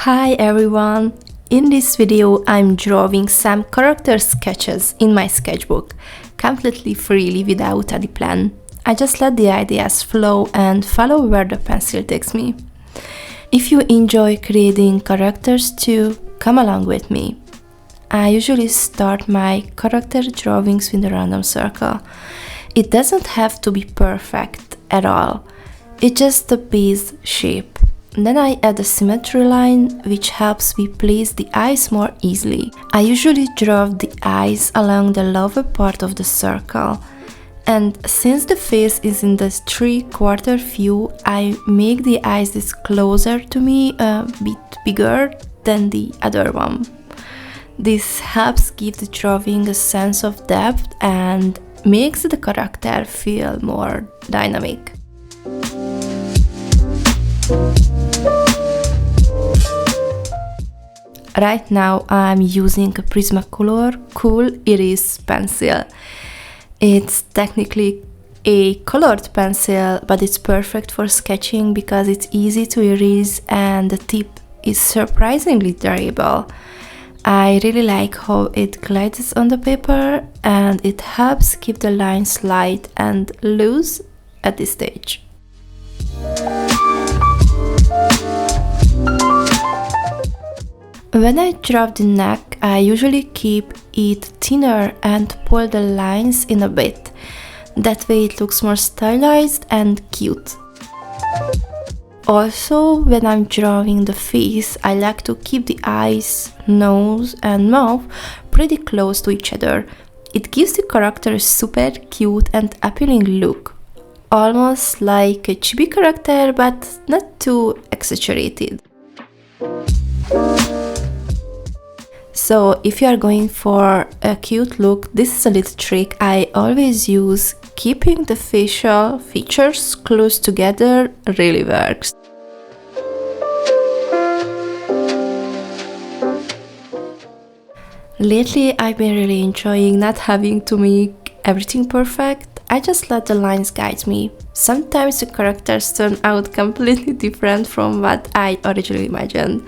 Hi everyone! In this video I'm drawing some character sketches in my sketchbook, completely freely without any plan. I just let the ideas flow and follow where the pencil takes me. If you enjoy creating characters too, come along with me. I usually start my character drawings with a random circle. It doesn't have to be perfect at all, it's just the base shape. Then I add a symmetry line, which helps me place the eyes more easily. I usually draw the eyes along the lower part of the circle. And since the face is in the 3/4 view, I make the eyes this closer to me, a bit bigger than the other one. This helps give the drawing a sense of depth and makes the character feel more dynamic. Right now I'm using a Prismacolor Col-Erase pencil. It's technically a colored pencil, but it's perfect for sketching because it's easy to erase and the tip is surprisingly durable. I really like how it glides on the paper and it helps keep the lines light and loose at this stage. When I draw the neck, I usually keep it thinner and pull the lines in a bit. That way it looks more stylized and cute. Also, when I'm drawing the face, I like to keep the eyes, nose and mouth pretty close to each other. It gives the character a super cute and appealing look. Almost like a chibi character, but not too exaggerated. So if you are going for a cute look, this is a little trick I always use. Keeping the facial features close together really works. Lately I've been really enjoying not having to make everything perfect. I just let the lines guide me. Sometimes the characters turn out completely different from what I originally imagined.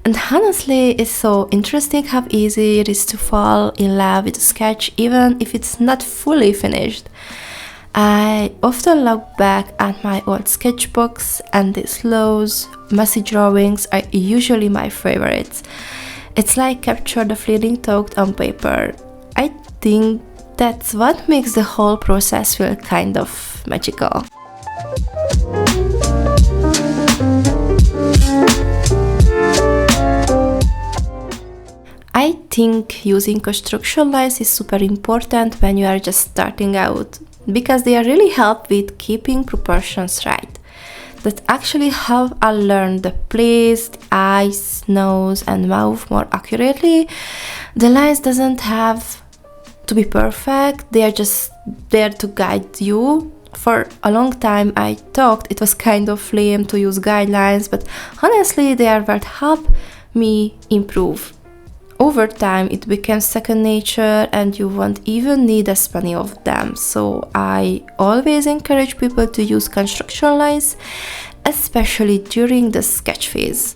And honestly, it's so interesting how easy it is to fall in love with a sketch even if it's not fully finished. I often look back at my old sketchbooks and these loose, messy drawings are usually my favorites. It's like capture the fleeting thought on paper. I think that's what makes the whole process feel kind of magical. I think using construction lines is super important when you are just starting out, because they really help with keeping proportions right. That's actually how I learned to place the eyes, nose and mouth more accurately. The lines doesn't have to be perfect, they are just there to guide you. For a long time I thought it was kind of lame to use guidelines, but honestly they are what help me improve. Over time it becomes second nature and you won't even need as many of them. So I always encourage people to use construction lines, especially during the sketch phase.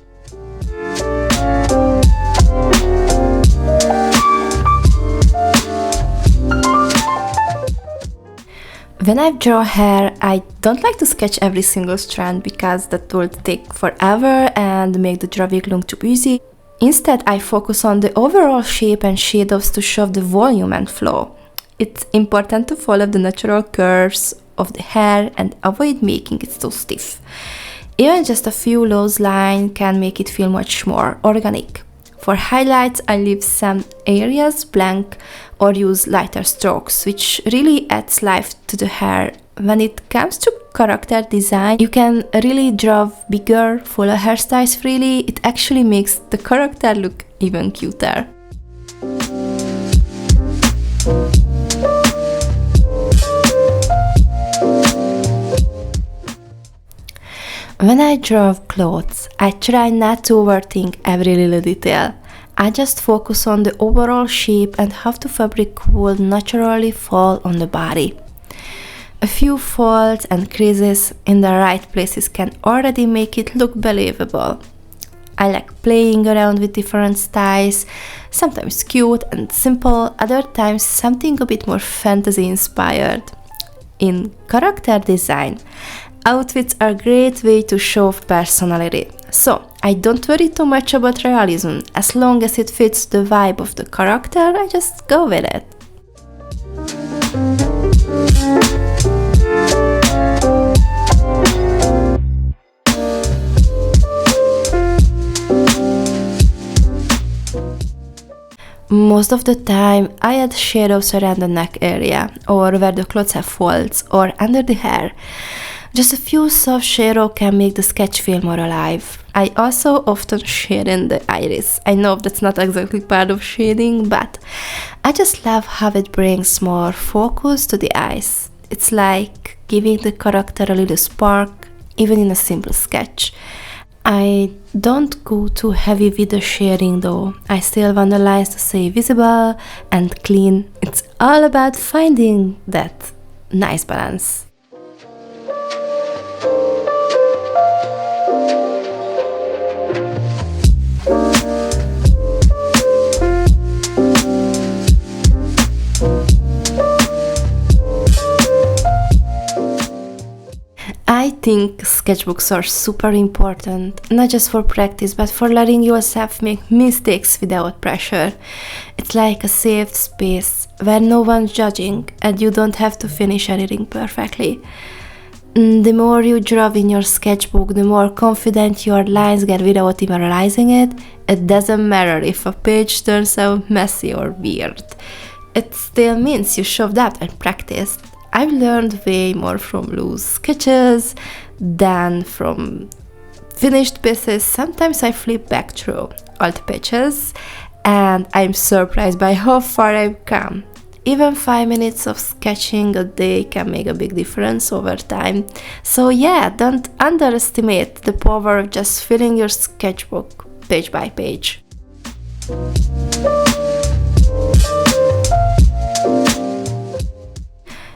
When I draw hair, I don't like to sketch every single strand because that would take forever and make the drawing look too easy. Instead, I focus on the overall shape and shadows to show the volume and flow. It's important to follow the natural curves of the hair and avoid making it too stiff. Even just a few loose lines can make it feel much more organic. For highlights, I leave some areas blank or use lighter strokes, which really adds life to the hair. When it comes to character design, you can really draw bigger, fuller hairstyles freely. It actually makes the character look even cuter. When I draw clothes, I try not to overthink every little detail. I just focus on the overall shape and how the fabric will naturally fall on the body. A few folds and creases in the right places can already make it look believable. I like playing around with different styles, sometimes cute and simple, other times something a bit more fantasy inspired. In character design, outfits are a great way to show off personality. So I don't worry too much about realism. As long as it fits the vibe of the character, I just go with it. Most of the time, I add shadows around the neck area, or where the clothes have folds, or under the hair. Just a few soft shadows can make the sketch feel more alive. I also often shade in the iris. I know that's not exactly part of shading, but I just love how it brings more focus to the eyes. It's like giving the character a little spark, even in a simple sketch. I don't go too heavy with the shading though. I still want the lines to stay visible and clean. It's all about finding that nice balance. I think sketchbooks are super important, not just for practice, but for letting yourself make mistakes without pressure. It's like a safe space where no one's judging and you don't have to finish anything perfectly. The more you draw in your sketchbook, the more confident your lines get without even realizing it. It doesn't matter if a page turns out messy or weird. It still means you showed up and practiced. I've learned way more from loose sketches than from finished pieces. Sometimes I flip back through old pages and I'm surprised by how far I've come. Even 5 minutes of sketching a day can make a big difference over time. So yeah, don't underestimate the power of just filling your sketchbook page by page.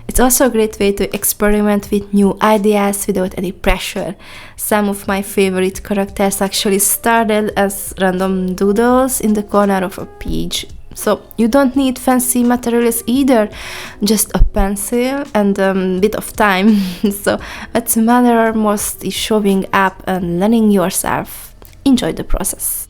It's also a great way to experiment with new ideas without any pressure. Some of my favorite characters actually started as random doodles in the corner of a page. So you don't need fancy materials either, just a pencil and a bit of time. So what's matter most is showing up and learning yourself. Enjoy the process.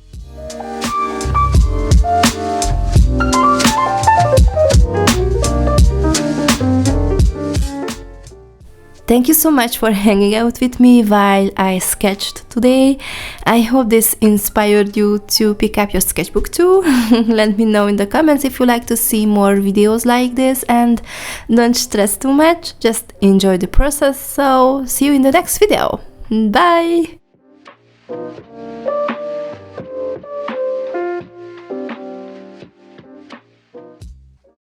Thank you so much for hanging out with me while I sketched today. I hope this inspired you to pick up your sketchbook too. Let me know in the comments if you like to see more videos like this, and don't stress too much, just enjoy the process. So see you in the next video. Bye!